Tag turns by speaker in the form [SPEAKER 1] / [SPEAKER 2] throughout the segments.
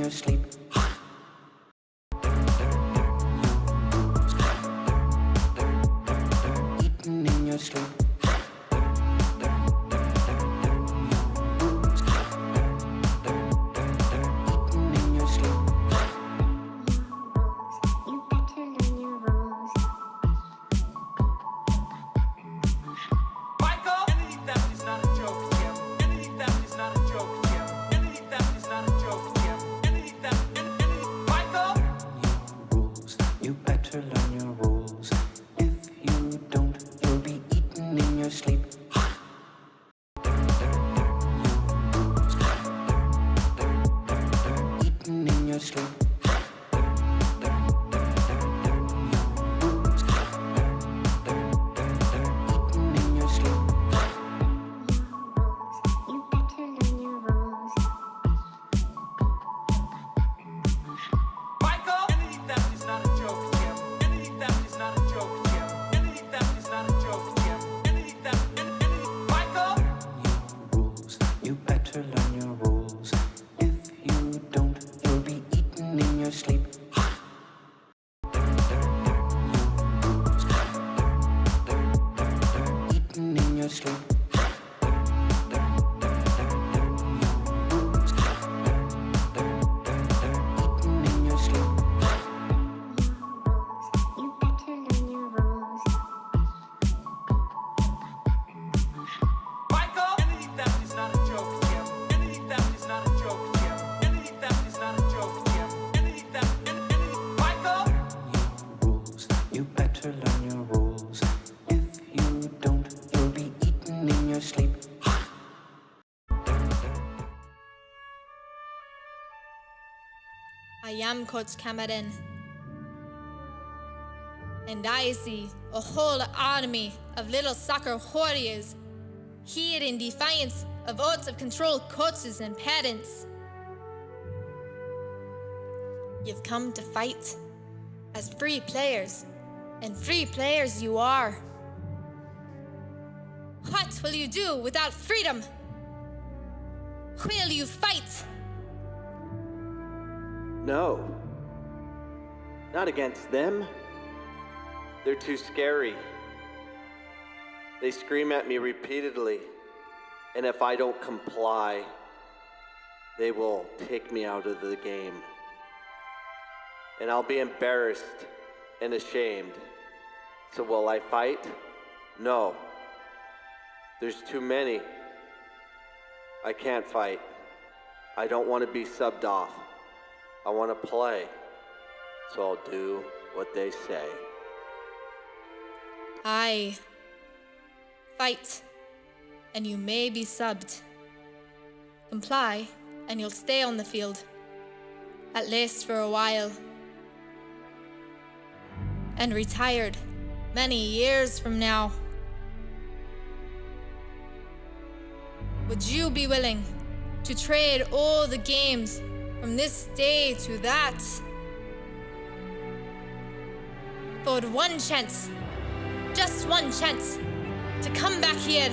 [SPEAKER 1] your sleep.
[SPEAKER 2] I am Coach Cameron, and I see a whole army of little soccer warriors here in defiance of out of control coaches and parents. You've come to fight as free players, and free players you are. What will you do without freedom? Will you fight?
[SPEAKER 3] No. Not against them. They're too scary. They scream at me repeatedly, and if I don't comply, they will take me out of the game. And I'll be embarrassed and ashamed. So will I fight? No. There's too many. I can't fight. I don't want to be subbed off. I want to play, so I'll do what they say.
[SPEAKER 2] Aye. Fight, and you may be subbed. Comply, and you'll stay on the field, at least for a while. And retired many years from now. Would you be willing to trade all the games from this day to that for one chance, just one chance, to come back here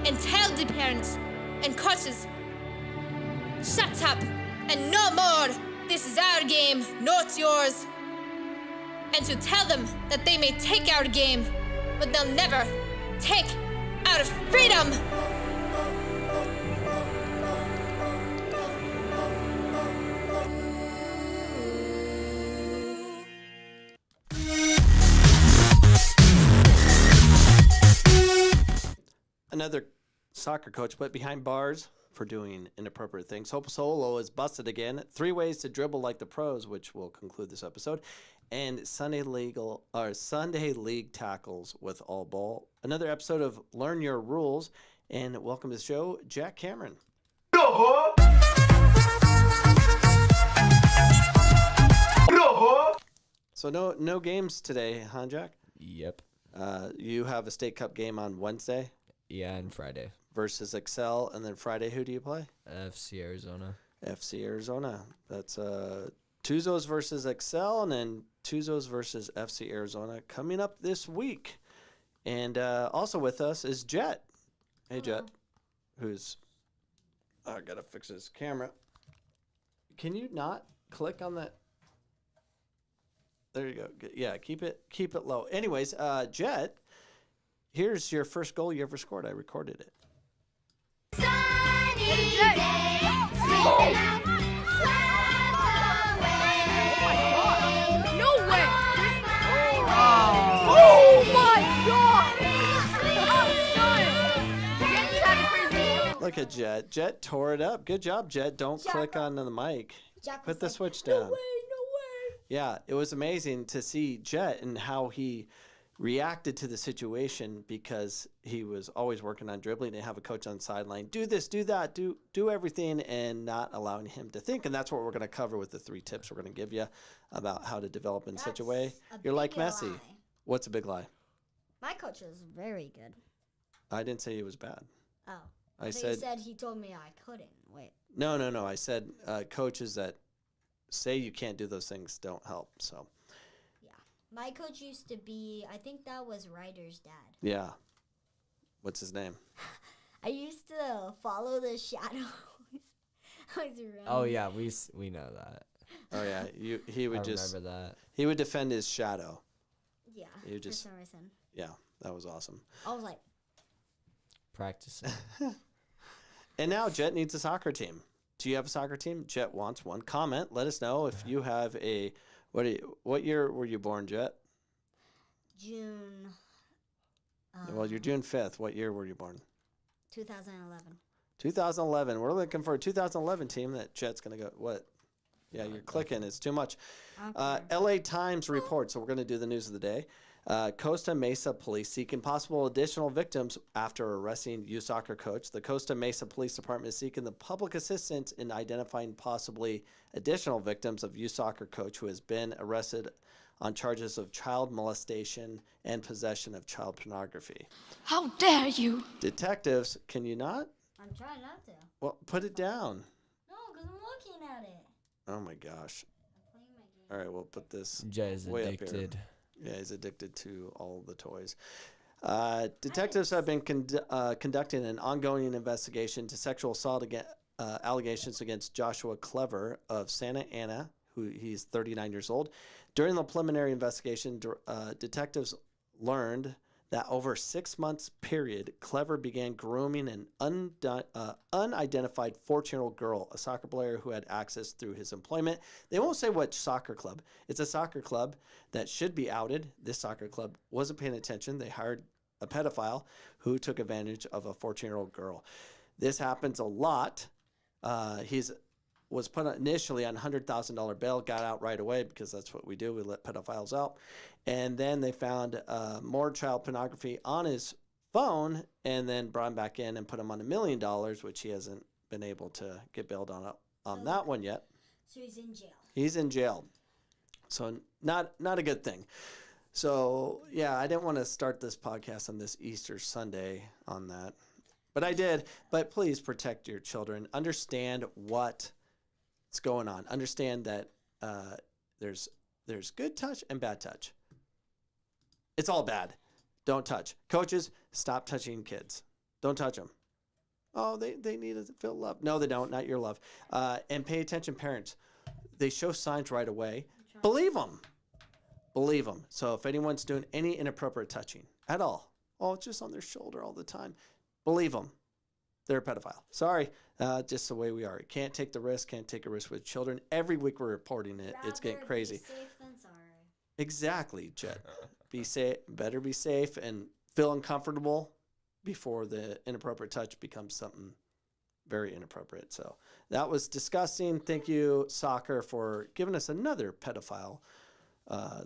[SPEAKER 2] and tell the parents and coaches, shut up and no more, this is our game, not yours, and to tell them that they may take our game, but they'll never take our freedom.
[SPEAKER 3] Another soccer coach, but behind bars for doing inappropriate things. Hope Solo is busted again. 3 ways to dribble like the pros, which will conclude this episode. And Sunday League tackles with all ball. Another episode of Learn Your Rules. And welcome to the show, Jack Cameron. So no games today, huh, Jack?
[SPEAKER 1] Yep.
[SPEAKER 3] You have a state cup game on Wednesday.
[SPEAKER 1] Yeah, and Friday.
[SPEAKER 3] Versus Excel, and then Friday, who do you play?
[SPEAKER 1] FC Arizona.
[SPEAKER 3] FC Arizona. That's Tuzos versus Excel, and then Tuzos versus FC Arizona coming up this week. And also with us is Jet. Hey, Jet. Who's... I gotta fix his camera. Can you not click on that? There you go. Yeah, keep it low. Anyways, Jet, here's your first goal you ever scored. I recorded it. Look at Jet. Jet tore it up. Good job, Jet. Don't click on the mic. Put the switch down. No way. Yeah, it was amazing to see Jet and how he reacted to the situation, because he was always working on dribbling and have a coach on the sideline. Do this, do that, do everything, and not allowing him to think. And that's what we're going to cover with the 3 tips we're going to give you about how to develop in such a way. You're like Messi.
[SPEAKER 4] Lie.
[SPEAKER 3] What's a big lie?
[SPEAKER 4] My coach is very good.
[SPEAKER 3] I didn't say he was bad.
[SPEAKER 4] Oh.
[SPEAKER 3] I said
[SPEAKER 4] you said he told me I couldn't. Wait.
[SPEAKER 3] No. I said coaches that say you can't do those things don't help. So.
[SPEAKER 4] Yeah. My coach used to be, I think that was Ryder's dad.
[SPEAKER 3] Yeah. What's his name?
[SPEAKER 4] I used to follow the shadows. I was running.
[SPEAKER 1] Oh yeah, we know that.
[SPEAKER 3] Oh yeah, he would
[SPEAKER 1] remember that.
[SPEAKER 3] He would defend his shadow.
[SPEAKER 4] Yeah.
[SPEAKER 3] You just,
[SPEAKER 4] for some reason.
[SPEAKER 3] Yeah, that was awesome.
[SPEAKER 4] I was like
[SPEAKER 1] practicing.
[SPEAKER 3] And now Jet needs a soccer team. Do you have a soccer team? Jet wants one. Comment. Let us know if you have a. What year were you born, Jet?
[SPEAKER 4] June.
[SPEAKER 3] Well, you're June 5th. What year were you born?
[SPEAKER 4] 2011.
[SPEAKER 3] 2011. We're looking for a 2011 team that Jet's going to go. What? Yeah, you're clicking. It's too much.
[SPEAKER 4] Okay.
[SPEAKER 3] LA Times report. So we're going to do the news of the day. Costa Mesa Police seeking possible additional victims after arresting youth soccer coach. The Costa Mesa Police Department is seeking the public assistance in identifying possibly additional victims of youth soccer coach who has been arrested on charges of child molestation and possession of child pornography.
[SPEAKER 5] How dare you!
[SPEAKER 3] Detectives, can you not?
[SPEAKER 4] I'm trying not to.
[SPEAKER 3] Well, put it down.
[SPEAKER 4] No, because I'm looking at it.
[SPEAKER 3] Oh my gosh.
[SPEAKER 4] I'm playing my game.
[SPEAKER 3] All right, we'll put this
[SPEAKER 1] Jay is
[SPEAKER 3] way up here.
[SPEAKER 1] addicted.
[SPEAKER 3] Yeah, he's addicted to all the toys. Detectives have been conducting an ongoing investigation to sexual assault allegations against Joshua Clever of Santa Ana, who he's 39 years old. During the preliminary investigation, detectives learned that over a 6 months period, Clever began grooming an unidentified 14-year-old girl, a soccer player who had access through his employment. They won't say what soccer club. It's a soccer club that should be outed. This soccer club wasn't paying attention. They hired a pedophile who took advantage of a 14-year-old girl. This happens a lot. Was put initially on $100,000 bail, got out right away because that's what we do. We let pedophiles out. And then they found more child pornography on his phone and then brought him back in and put him on $1 million, which he hasn't been able to get bailed on that one yet.
[SPEAKER 4] So he's in jail.
[SPEAKER 3] He's in jail. So not a good thing. So, yeah, I didn't want to start this podcast on this Easter Sunday on that. But I did. But please protect your children. Understand what's going on. Understand that there's good touch and bad touch. It's all bad. Don't touch. Coaches, stop touching kids. Don't touch them. Oh, they need to feel love. No, they don't. Not your love. And pay attention, parents. They show signs right away. Believe them. Believe them. So if anyone's doing any inappropriate touching at all, it's just on their shoulder all the time, believe them. They're a pedophile. Sorry, just the way we are. Can't take the risk. Can't take a risk with children. Every week we're reporting it. It's getting crazy.
[SPEAKER 4] Be safe than sorry.
[SPEAKER 3] Exactly, Jet. Be safe. Better be safe and feel uncomfortable before the inappropriate touch becomes something very inappropriate. So that was disgusting. Thank you, soccer, for giving us another pedophile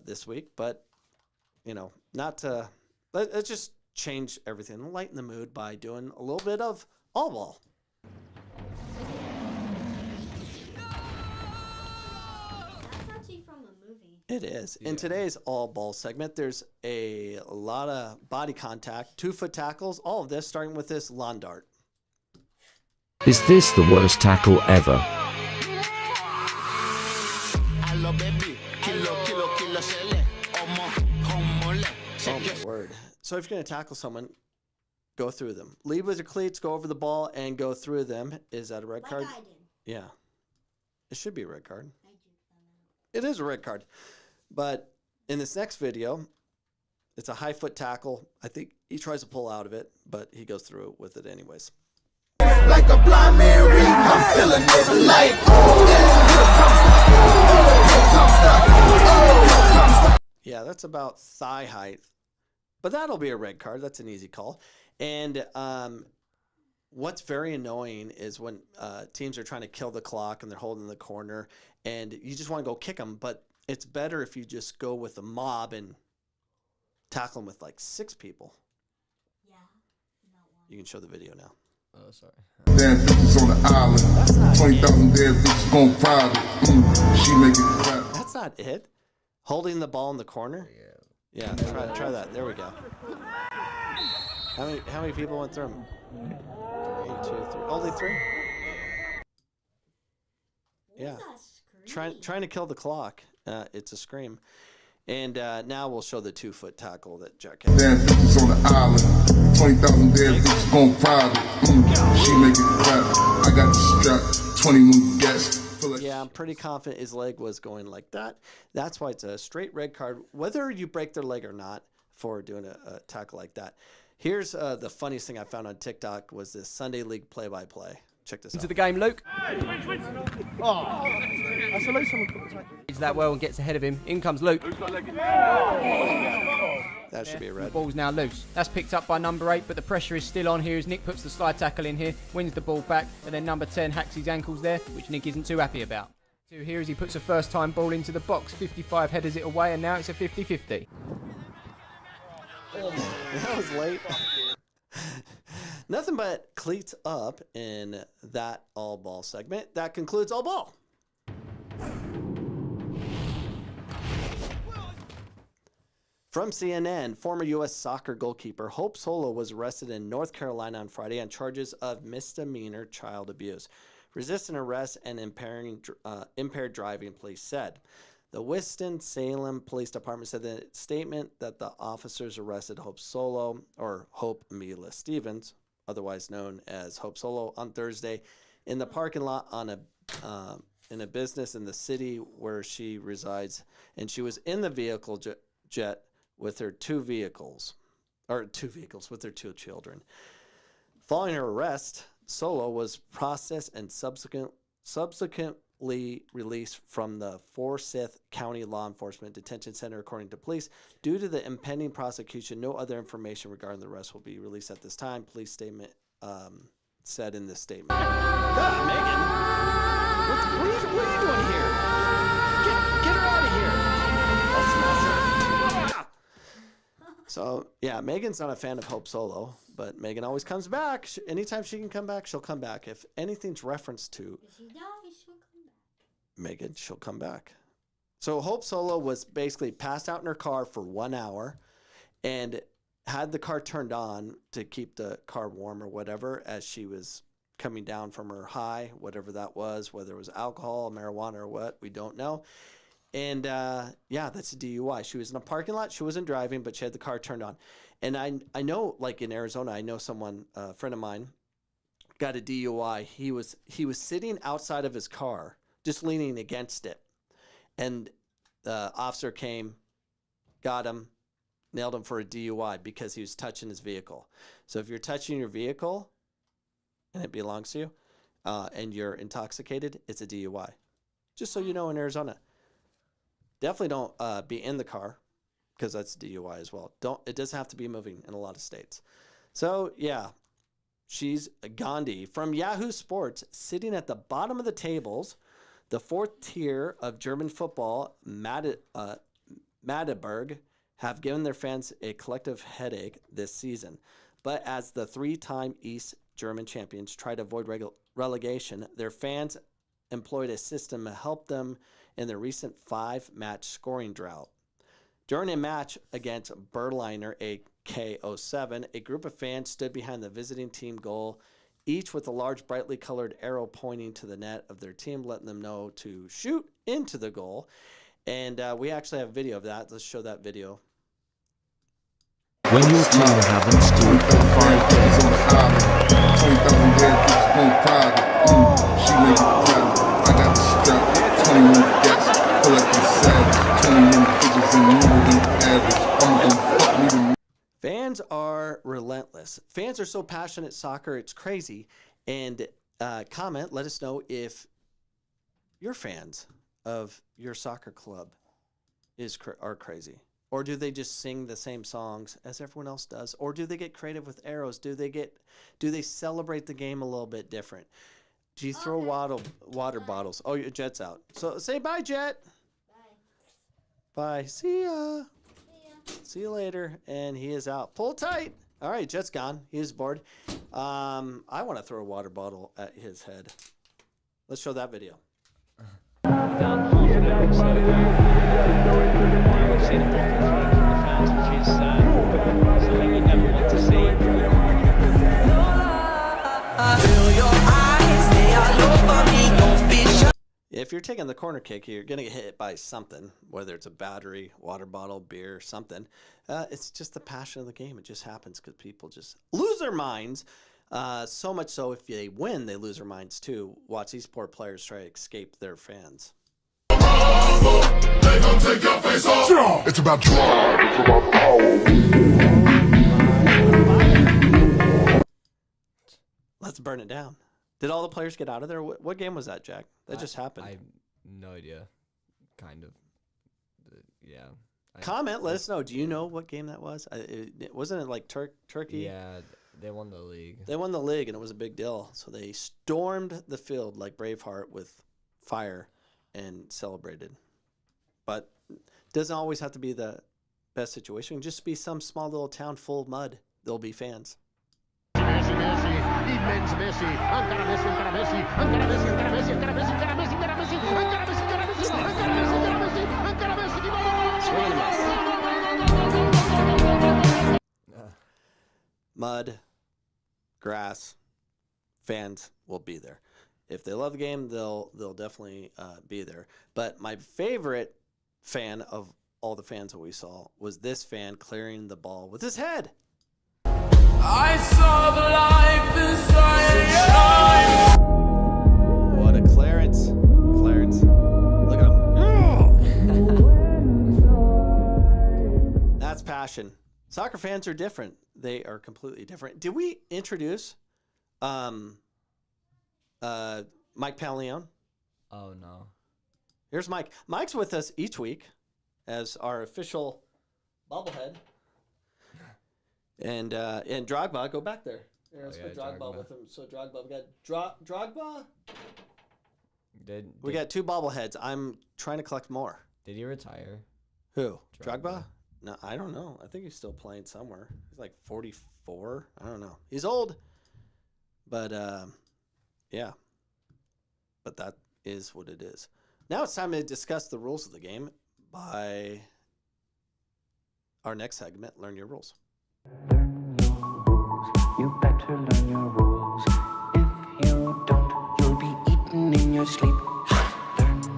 [SPEAKER 3] this week. But not to let's just change everything, lighten the mood by doing a little bit of all ball.
[SPEAKER 4] That's actually from a movie.
[SPEAKER 3] It is. In today's all ball segment, there's a lot of body contact, 2-foot tackles, all of this starting with this lawn dart.
[SPEAKER 5] Is this the worst tackle ever?
[SPEAKER 3] Oh my word. So if you're going to tackle someone, go through them. Lead with your cleats, go over the ball, and go through them. Is that a red card?
[SPEAKER 4] I did.
[SPEAKER 3] Yeah. It should be a red card. It is a red card. But in this next video, it's a high foot tackle. I think he tries to pull out of it, but he goes through with it anyways.
[SPEAKER 6] Like a blind man reading, I'm feeling it like,
[SPEAKER 3] Yeah, that's about thigh height. But that'll be a red card. That's an easy call. And what's very annoying is when teams are trying to kill the clock and they're holding the corner and you just want to go kick them. But it's better if you just go with a mob and tackle them with like 6 people.
[SPEAKER 4] Yeah. Not one.
[SPEAKER 3] You can show the video now.
[SPEAKER 1] Oh, sorry.
[SPEAKER 6] damn bitches on the island. 20,000 dead bitches gon' private. She make it clap.
[SPEAKER 3] That's not it. Holding the ball in the corner? Yeah, try that. There we go. How many people went through them? 3, 2, 3. Only 3? Yeah. Trying to kill the clock. It's a scream. And now we'll show the 2-foot tackle that Jack had.
[SPEAKER 6] Damn bitches on the island. 20,000 dead bitches gon' private. She make it clap. I got the strap. 21 gas.
[SPEAKER 3] Yeah, I'm pretty confident his leg was going like that. That's why it's a straight red card, whether you break their leg or not for doing a tackle like that. Here's the funniest thing I found on TikTok was this Sunday League play-by-play. Check this out.
[SPEAKER 7] Into the game, Luke. Oh, that's a loose. He's that well and gets ahead of him. In comes Luke.
[SPEAKER 3] That should be a red.
[SPEAKER 7] The ball's now loose. That's picked up by number 8, but the pressure is still on here as Nick puts the slide tackle in here, wins the ball back, and then number 10 hacks his ankles there, which Nick isn't too happy about. So here as he puts a first-time ball into the box, 55 headers it away, and now it's a 50-50.
[SPEAKER 3] That was late. Nothing but cleats up in that all ball segment. That concludes all ball. From CNN, former U.S. soccer goalkeeper Hope Solo was arrested in North Carolina on Friday on charges of misdemeanor child abuse, resisting arrest, and impaired driving, police said. The Winston-Salem Police Department said in a statement that the officers arrested Hope Solo, or Hope Amelia Stevens, otherwise known as Hope Solo, on Thursday in the parking lot on in a business in the city where she resides, and she was in the vehicle jet with her two vehicles with her 2 children. Following her arrest, Solo was processed and subsequently released from the Forsyth County Law Enforcement Detention Center, according to police. Due to the impending prosecution, no other information regarding the arrest will be released at this time, police statement said in this statement. God, Megan! What are you doing here? Get her out of here! I'll smash her. So, yeah, Megan's not a fan of Hope Solo, but Megan always comes back. Anytime she can come back, she'll come back. If anything's referenced to
[SPEAKER 4] If she dies, she'll come back.
[SPEAKER 3] Megan, she'll come back. So Hope Solo was basically passed out in her car for 1 hour and had the car turned on to keep the car warm or whatever as she was coming down from her high, whatever that was, whether it was alcohol, marijuana, or what, we don't know. And yeah, that's a DUI. She was in a parking lot. She wasn't driving, but she had the car turned on. And I know, like in Arizona, I know someone, a friend of mine, got a DUI. He was sitting outside of his car, just leaning against it. And the officer came, got him, nailed him for a DUI because he was touching his vehicle. So if you're touching your vehicle and it belongs to you and you're intoxicated, it's a DUI. Just so you know, in Arizona. Definitely don't be in the car because that's DUI as well. It doesn't have to be moving in a lot of states. So yeah, she's Gandhi from Yahoo Sports, sitting at the bottom of the tables, the 4th tier of German football. Magdeburg have given their fans a collective headache this season. But as the 3-time East German champions try to avoid relegation, their fans employed a system to help them in their recent 5-match scoring drought. During a match against Berliner AK-07, a group of fans stood behind the visiting team goal, each with a large brightly colored arrow pointing to the net of their team, letting them know to shoot into the goal. And we actually have a video of that. Let's show that video.
[SPEAKER 5] When your team haven't scored for 5 days,
[SPEAKER 6] 20,000 dead bitches gon' private. She make it private. I got the strap. 21 gats. Feel like I'm savage. 21 bitches and more than average. I'm gon' fuck me the.
[SPEAKER 3] Fans are relentless. Fans are so passionate soccer, it's crazy. And comment, let us know if your fans of your soccer club are crazy. Or do they just sing the same songs as everyone else does? Or do they get creative with arrows? Do they celebrate the game a little bit different? Do you throw water bottles? Oh, your Jet's out. So say bye, Jet. Bye. See ya. See you later. And he is out. Pull tight. All right, Jet's gone. He is bored. I want to throw a water bottle at his head. Let's show that video. If you're taking the corner kick, you're going to get hit by something, whether it's a battery, water bottle, beer, something. It's just the passion of the game. It just happens because people just lose their minds. So much so if they win, they lose their minds too. Watch these poor players try to escape their fans.
[SPEAKER 6] It's about drive. It's about power.
[SPEAKER 3] Let's burn it down. Did all the players get out of there? What game was that, Jack? That just happened.
[SPEAKER 1] I have no idea. Kind of. Yeah.
[SPEAKER 3] Comment. Let us know. Do you know what game that was? Wasn't it like Turkey?
[SPEAKER 1] Yeah, they won the league.
[SPEAKER 3] They won the league, and it was a big deal. So they stormed the field like Braveheart with fire and celebrated. But it doesn't always have to be the best situation. It can just be some small little town full of mud. There'll be fans.
[SPEAKER 8] Messi, immens Messi, encara Messi, encara Messi, encara Messi, encara Messi, encara Messi, encara Messi, encara Messi, encara Messi, encara Messi, encara Messi, encara Messi, encara Messi, encara Messi.
[SPEAKER 3] Mud, grass, fans will be there. If they love the game, they'll definitely be there. But my favorite fan of all the fans that we saw was this fan clearing the ball with his head.
[SPEAKER 9] I saw the life inside your eyes.
[SPEAKER 3] What a clearance. Clarence. Look at him. That's passion. Soccer fans are different. They are completely different. Did we introduce Mike Paleone?
[SPEAKER 1] Oh, no.
[SPEAKER 3] Here's Mike. Mike's with us each week as our official bobblehead. And Drogba, go back there. Here, let's put Drogba with him. So Drogba, we got Drogba. We got 2 bobbleheads. I'm trying to collect more.
[SPEAKER 1] Did he retire?
[SPEAKER 3] Who? Drogba? No, I don't know. I think he's still playing somewhere. He's like 44. I don't know. He's old. But, yeah. But that is what it is. Now it's time to discuss the rules of the game by our next segment, Learn Your Rules.
[SPEAKER 10] Learn your rules, you better learn your rules. If you don't, you'll be eaten in your sleep. Learn your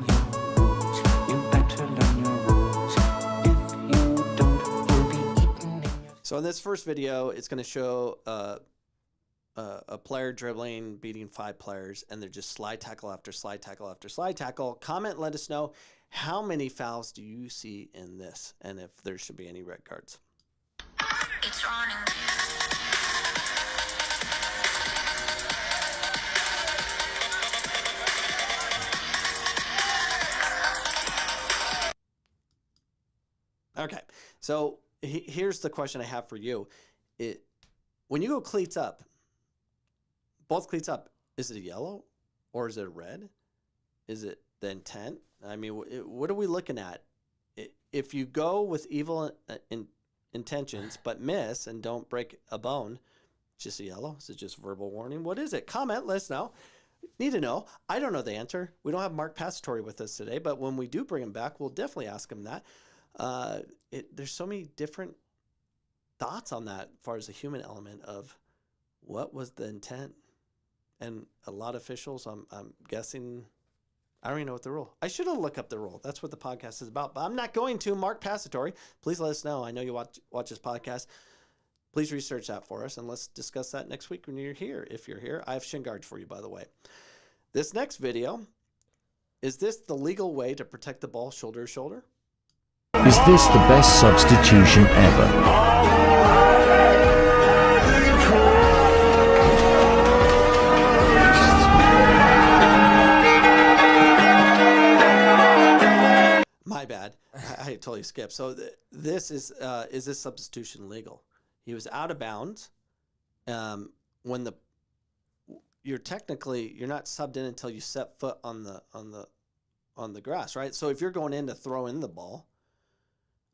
[SPEAKER 10] rules, you better learn your rules. If you don't, you'll be eaten in your sleep.
[SPEAKER 3] So in this first video, it's going to show a player dribbling, beating 5 players, and they're just slide tackle after slide tackle after slide tackle. Comment, let us know how many fouls do you see in this, and if there should be any red cards.
[SPEAKER 11] It's running.
[SPEAKER 3] Okay, so here's the question I have for you. When you go cleats up, both cleats up, is it a yellow or is it a red? Is it the intent? I mean, what are we looking at? If you go with evil intentions but miss and don't break a bone, it's just a yellow? Is it just verbal warning? What is it? Comment, let us know.
[SPEAKER 12] need to know. I don't know the answer. We don't have Mark Pastore with us today, but when we do bring him back, we'll definitely ask him that. There's so many different thoughts on that as far as the human element of what was the intent. And a lot of officials, I'm guessing, I don't even know what the rule. I should have looked up the rule. That's what the podcast is about, but I'm not going to. Mark Pastore, please let us know. I know you watch this podcast. Please research that for us, and let's discuss that next week when you're here. If you're here, I have shin guards for you, by the way. This next video, is this the legal way to protect the ball shoulder to shoulder?
[SPEAKER 5] Is this the best substitution ever?
[SPEAKER 12] My bad. I totally skipped. So this is this substitution legal? He was out of bounds. When you're not subbed in until you set foot on the grass, right? So if you're going in to throw in the ball,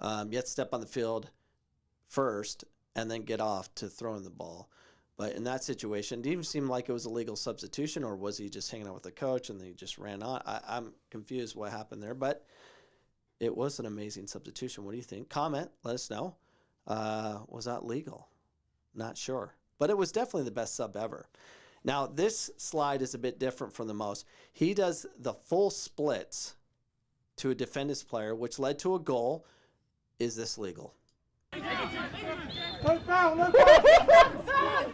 [SPEAKER 12] you have to step on the field first and then get off to throw in the ball. But in that situation, did it even seem like it was a legal substitution, or was he just hanging out with the coach and then he just ran on? I'm confused what happened there, but it was an amazing substitution. What do you think? Comment. Let us know. Was that legal? Not sure. But it was definitely the best sub ever. Now, this slide is a bit different from the most. He does the full splits to a defender's player, which led to a goal. Is this legal?
[SPEAKER 9] No foul, no foul.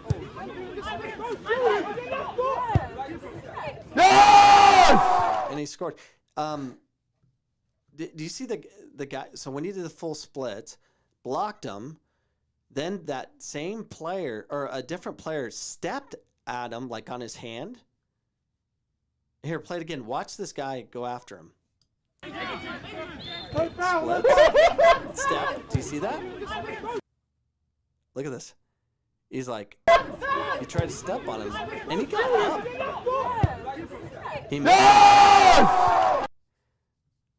[SPEAKER 12] And he scored. Do you see the guy? So when he did the full split, blocked him, then that same player or a different player stepped at him like on his hand. Here, play it again. Watch this guy go after him.
[SPEAKER 9] No foul,
[SPEAKER 12] Split. Step. Do you see that? Look at this. He's like, he tried to step on him, and he got up. He made it.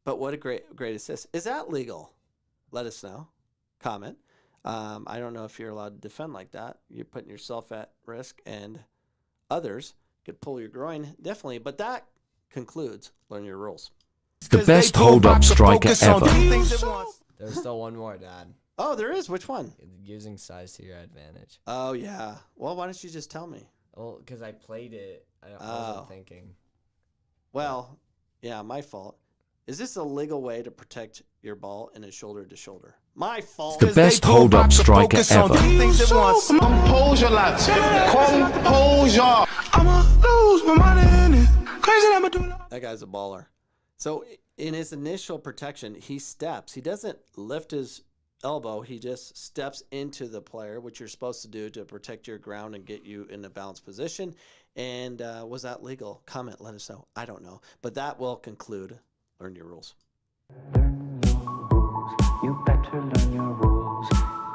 [SPEAKER 12] But what a great assist. Is that legal? Let us know. Comment. I don't know if you're allowed to defend like that. You're putting yourself at risk, and others could pull your groin. Definitely. But that concludes Learn Your Rules.
[SPEAKER 5] The best hold-up striker ever.
[SPEAKER 1] There's still one more, Dad.
[SPEAKER 12] Oh, there is? Which one?
[SPEAKER 1] Using size to your advantage.
[SPEAKER 12] Oh, yeah. Well, why don't you just tell me?
[SPEAKER 1] Well, because I played it. I wasn't thinking.
[SPEAKER 12] Well, yeah, my fault. Is this a legal way to protect your ball in a shoulder-to-shoulder? My fault.
[SPEAKER 5] The best hold-up striker ever.
[SPEAKER 9] Composure, lads. Composure. I'ma lose my mind in it. Crazy, I'ma do it.
[SPEAKER 12] That guy's a baller. So in his initial protection, he steps. He doesn't lift his elbow. He just steps into the player, which you're supposed to do to protect your ground and get you in a balanced position. And was that legal? Comment, let us know. I don't know. But that will conclude Learn Your Rules.
[SPEAKER 10] Learn your rules. You better learn your rules.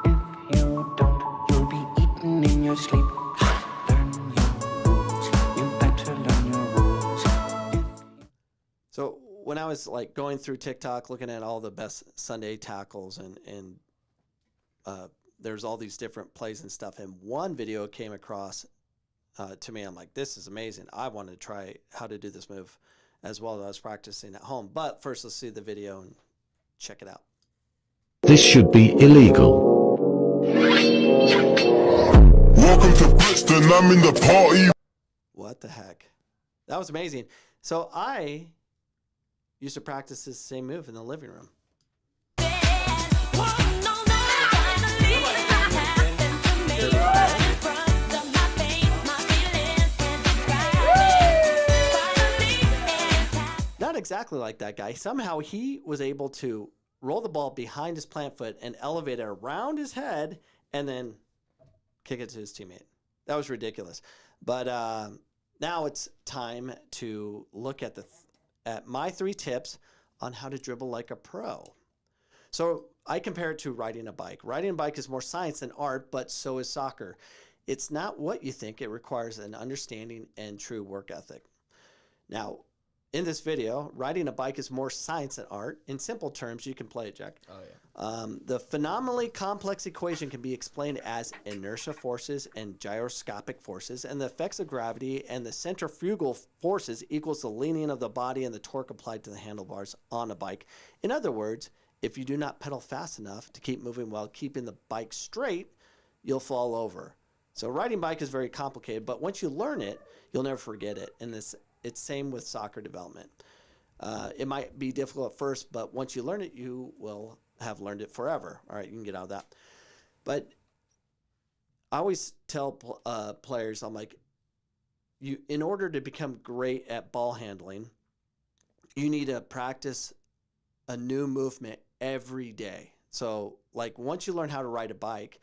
[SPEAKER 10] If you don't, you'll be eaten in your sleep. Learn your rules. You better learn your rules.
[SPEAKER 12] So when I was like going through TikTok, looking at all the best Sunday tackles, and there's all these different plays and stuff, and one video came across to me. I'm like, this is amazing. I want to try how to do this move as well as I was practicing at home. But first, let's see the video and check it out.
[SPEAKER 5] This should be illegal.
[SPEAKER 6] Welcome to Brixton, I'm in the party.
[SPEAKER 12] What the heck? That was amazing. So I used to practice this same move in the living room. Not exactly like that guy. Somehow he was able to roll the ball behind his plant foot and elevate it around his head and then kick it to his teammate. That was ridiculous. But now it's time to look at at my 3 tips on how to dribble like a pro. So I compare it to riding a bike. Riding a bike is more science than art, but so is soccer. It's not what you think. It requires an understanding and true work ethic. Now, in this video, riding a bike is more science than art. In simple terms, you can play it, Jack.
[SPEAKER 1] Oh, yeah.
[SPEAKER 12] The phenomenally complex equation can be explained as inertia forces and gyroscopic forces, and the effects of gravity and the centrifugal forces equals the leaning of the body and the torque applied to the handlebars on a bike. In other words, if you do not pedal fast enough to keep moving while keeping the bike straight, you'll fall over. So riding bike is very complicated, but once you learn it, you'll never forget it. And it's same with soccer development. It might be difficult at first, but once you learn it, you will have learned it forever. All right, you can get out of that. But I always tell players, I'm like, in order to become great at ball handling, you need to practice a new movement every day. So like once you learn how to ride a bike,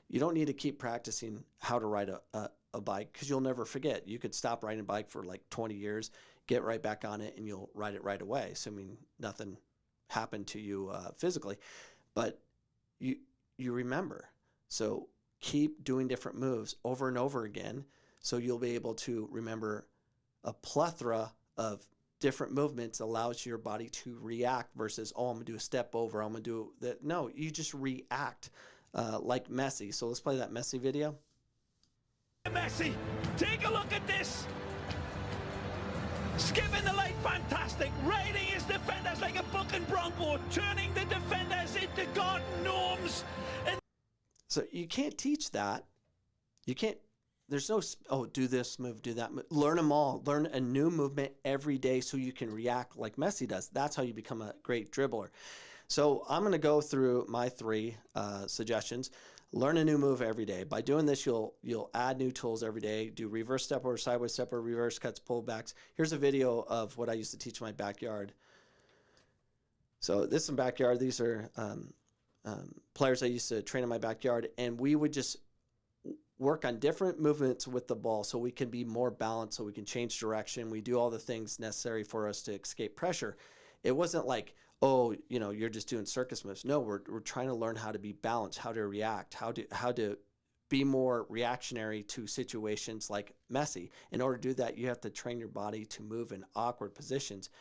[SPEAKER 12] you don't need to keep practicing how to ride a bike because you'll never forget. You could stop riding a bike for like 20 years, get right back on it, and you'll ride it right away. So, I mean, nothing happened to you physically, but you remember. So keep doing different moves over and over again so you'll be able to remember a plethora of different movements allows your body to react versus, oh, I'm going to do a step over, I'm going to do that. No, you just react. Like Messi. So let's play that Messi video.
[SPEAKER 13] Messi, take a look at this. Skipping the leg, fantastic. Riding his defenders like a bucking bronco, turning the defenders into garden gnomes.
[SPEAKER 12] So you can't teach that. You can't. There's no, oh, do this move, do that move. Learn them all. Learn a new movement every day so you can react like Messi does. That's how you become a great dribbler. So I'm going to go through my 3 suggestions. Learn a new move every day. By doing this, you'll add new tools every day. Do reverse step or sideways step or reverse cuts, pullbacks. Here's a video of what I used to teach in my backyard. So this is in backyard. These are players I used to train in my backyard, and we would just work on different movements with the ball so we can be more balanced, so we can change direction. We do all the things necessary for us to escape pressure. It wasn't like, oh, you know, you're just doing circus moves. No, we're trying to learn how to be balanced, how to react, how to be more reactionary to situations like Messi. In order to do that, you have to train your body to move in awkward positions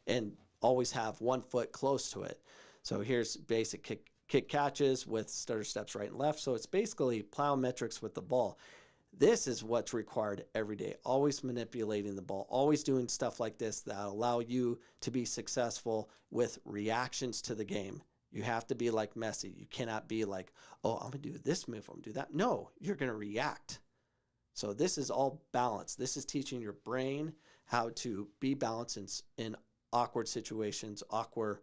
[SPEAKER 12] and always have one foot close to it. So here's basic kick catches with stutter steps right and left. So it's basically plyometrics with the ball. This is what's required every day. Always manipulating the ball, always doing stuff like this that allow you to be successful with reactions to the game. You have to be like Messi. You cannot be like, oh, I'm going to do this move, I'm going to do that. No, you're going to react. So this is all balance. This is teaching your brain how to be balanced in awkward situations, awkward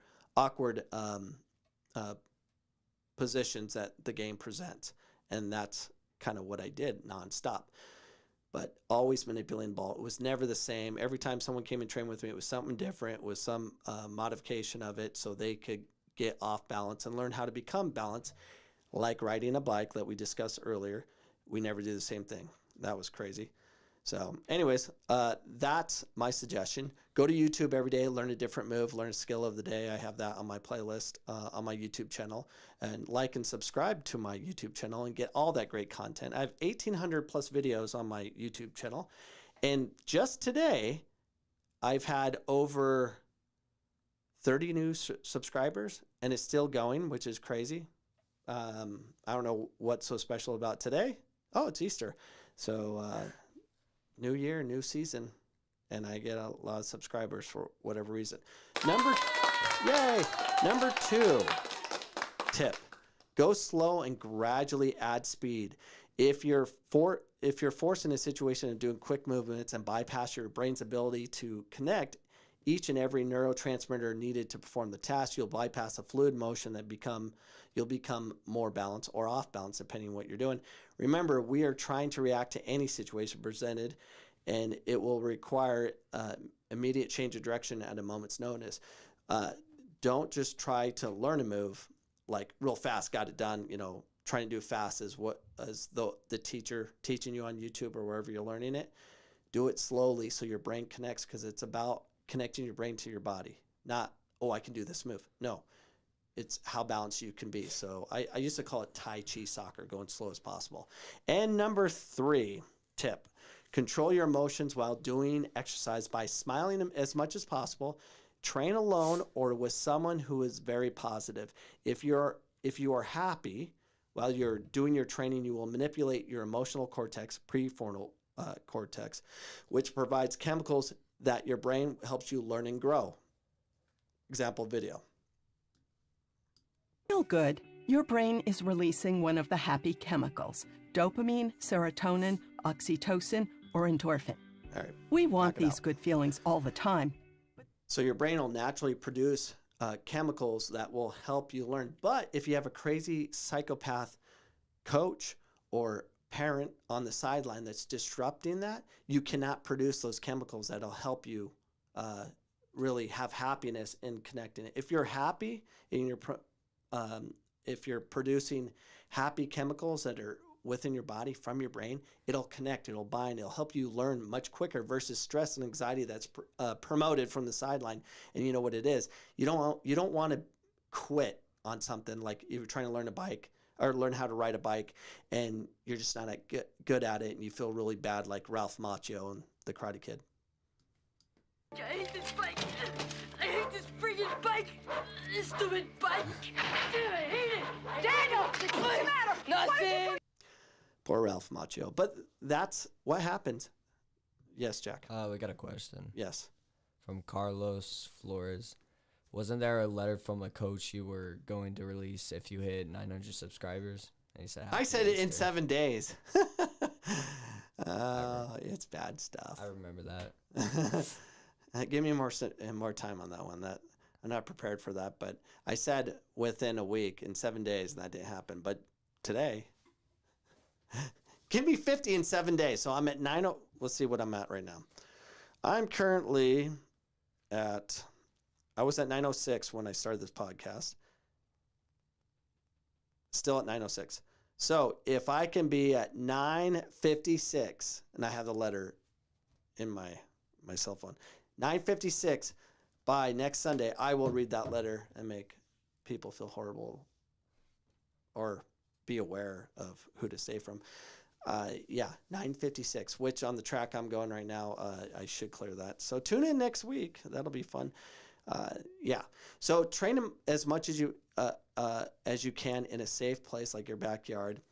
[SPEAKER 12] positions that the game presents. And that's kind of what I did nonstop, but always manipulating the ball. It was never the same. Every time someone came and trained with me, it was something different. It was some modification of it so they could get off balance and learn how to become balanced, like riding a bike that we discussed earlier. We never do the same thing. That was crazy. So anyways, that's my suggestion. Go to YouTube every day, learn a different move, learn a skill of the day. I have that on my playlist on my YouTube channel. And like and subscribe to my YouTube channel and get all that great content. I have 1,800 plus videos on my YouTube channel. And just today, I've had over 30 new subscribers, and it's still going, which is crazy. I don't know what's so special about today. Oh, it's Easter. So new year, new season, and I get a lot of subscribers for whatever reason. Number 2 tip: go slow and gradually add speed. If you're forced in a situation of doing quick movements and bypass your brain's ability to connect each and every neurotransmitter needed to perform the task, you'll bypass a fluid motion that you'll become more balanced or off balance depending on what you're doing. Remember, we are trying to react to any situation presented, and it will require immediate change of direction at a moment's notice. Don't just try to learn a move like real fast, got it done, trying to do fast as the teacher teaching you on YouTube or wherever you're learning it. Do it slowly so your brain connects, because it's about connecting your brain to your body, not, oh, I can do this move. No, it's how balanced you can be. So I used to call it Tai Chi soccer, going slow as possible. And number 3 tip: Control your emotions while doing exercise by smiling as much as possible. Train alone or with someone who is very positive. If you are happy while you're doing your training, you will manipulate your emotional cortex, prefrontal cortex, which provides chemicals that your brain helps you learn and grow. Example video.
[SPEAKER 14] Feel good. Your brain is releasing one of the happy chemicals: dopamine, serotonin, oxytocin, or endorphin.
[SPEAKER 12] All right.
[SPEAKER 14] We want these good feelings all the time.
[SPEAKER 12] So your brain will naturally produce chemicals that will help you learn. But if you have a crazy psychopath coach or parent on the sideline that's disrupting that, you cannot produce those chemicals that'll help you really have happiness in connecting it. If you're happy and if you're producing happy chemicals that are within your body from your brain, it'll connect, it'll bind, it'll help you learn much quicker versus stress and anxiety that's promoted from the sideline. And you know what it is? You don't want to quit on something like you're trying to learn a bike or learn how to ride a bike and you're just not good at it and you feel really bad, like Ralph Macchio and the Karate Kid.
[SPEAKER 15] I hate this bike. I hate this friggin' bike. This stupid bike. Damn, I hate it. Daniel, what's the matter? Nothing.
[SPEAKER 12] Poor Ralph Macchio. But that's what happened. Yes, Jack.
[SPEAKER 1] We got a question.
[SPEAKER 12] Yes.
[SPEAKER 1] From Carlos Flores. Wasn't there a letter from a coach you were going to release if you hit 900 subscribers? And he said,
[SPEAKER 12] I said it in 7 days. It's bad stuff.
[SPEAKER 1] I remember that.
[SPEAKER 12] Give me more time on that one. That I'm not prepared for that. But I said within a week, in 7 days, and that didn't happen. But today, give me 50 in 7 days. So I'm at 90. Let's see what I'm at right now. I'm currently at, I was at 906 when I started this podcast. Still at 906. So if I can be at 956, and I have the letter in my cell phone, 956 by next Sunday, I will read that letter and make people feel horrible or be aware of who to stay from. 956, which on the track I'm going right now, I should clear that. So tune in next week. That'll be fun. So train them as much as you can in a safe place like your backyard.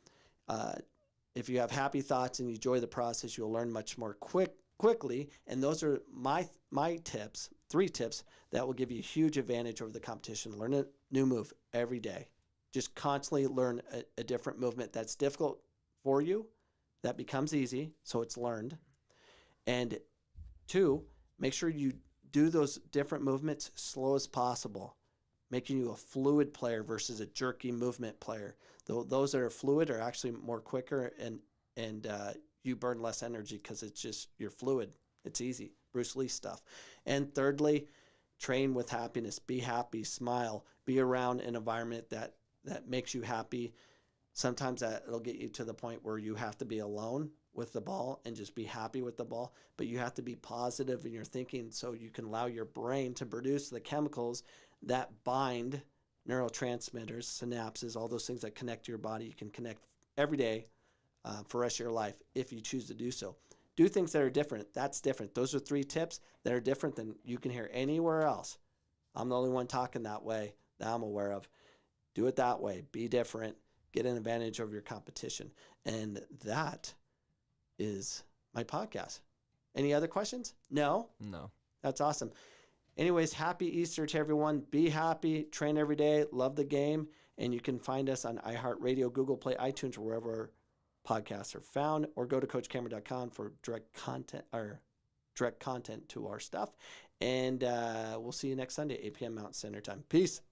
[SPEAKER 12] If you have happy thoughts and you enjoy the process, you'll learn much more quickly. And those are my tips, 3 tips that will give you a huge advantage over the competition. Learn a new move every day. Just constantly learn a different movement that's difficult for you, that becomes easy, so it's learned. And 2, make sure you do those different movements slow as possible, making you a fluid player versus a jerky movement player. Those that are fluid are actually more quicker and you burn less energy because it's just, you're fluid. It's easy. Bruce Lee stuff. And thirdly, train with happiness. Be happy, smile, be around an environment that makes you happy. Sometimes it'll get you to the point where you have to be alone with the ball and just be happy with the ball, but you have to be positive in your thinking so you can allow your brain to produce the chemicals that bind neurotransmitters, synapses, all those things that connect to your body. You can connect every day for the rest of your life if you choose to do so. Do things that are different. That's different. Those are 3 tips that are different than you can hear anywhere else. I'm the only one talking that way that I'm aware of. Do it that way. Be different. Get an advantage over your competition. And that is my podcast. Any other questions? No?
[SPEAKER 1] No.
[SPEAKER 12] That's awesome. Anyways, happy Easter to everyone. Be happy. Train every day. Love the game. And you can find us on iHeartRadio, Google Play, iTunes, or wherever podcasts are found, or go to CoachCameron.com for direct content to our stuff. And we'll see you next Sunday, 8 p.m. Mountain Standard Time. Peace.